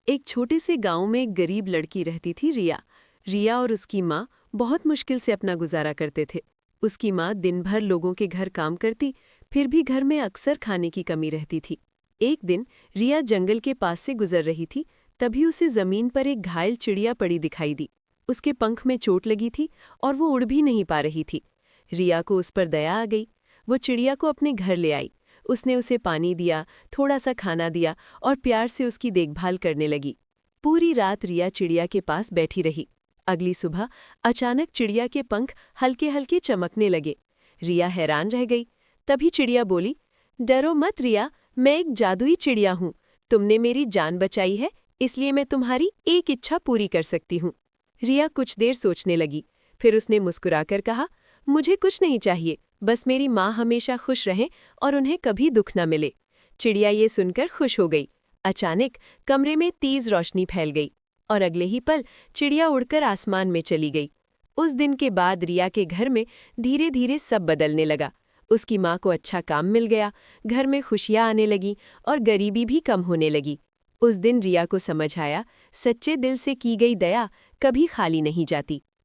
एक छोटे से गांव में एक गरीब लड़की रहती थी, रिया। रिया और उसकी माँ बहुत मुश्किल से अपना गुजारा करते थे। उसकी माँ दिन भर लोगों के घर काम करती, फिर भी घर में अक्सर खाने की कमी रहती थी। एक दिन रिया जंगल के पास से गुजर रही थी, तभी उसे जमीन पर एक घायल चिड़िया पड़ी दिखाई दी। उसके पंख में चोट लगी थी और वो उड़ भी नहीं पा रही थी। रिया को उस पर दया आ गई। वो चिड़िया को अपने घर ले आई। उसने उसे पानी दिया, थोड़ा सा खाना दिया और प्यार से उसकी देखभाल करने लगी। पूरी रात रिया चिड़िया के पास बैठी रही। अगली सुबह अचानक चिड़िया के पंख हल्के हल्के चमकने लगे। रिया हैरान रह गई। तभी चिड़िया बोली, डरो मत रिया, मैं एक जादुई चिड़िया हूँ। तुमने मेरी जान बचाई है, इसलिए मैं तुम्हारी एक इच्छा पूरी कर सकती हूँ। रिया कुछ देर सोचने लगी, फिर उसने मुस्कुराकर कहा, मुझे कुछ नहीं चाहिए, बस मेरी माँ हमेशा खुश रहें और उन्हें कभी दुख न मिले। चिड़िया ये सुनकर खुश हो गई। अचानक कमरे में तेज रोशनी फैल गई और अगले ही पल चिड़िया उड़कर आसमान में चली गई। उस दिन के बाद रिया के घर में धीरे धीरे सब बदलने लगा। उसकी माँ को अच्छा काम मिल गया, घर में खुशियाँ आने लगी और गरीबी भी कम होने लगी। उस दिन रिया को समझ आया, सच्चे दिल से की गई दया कभी खाली नहीं जाती।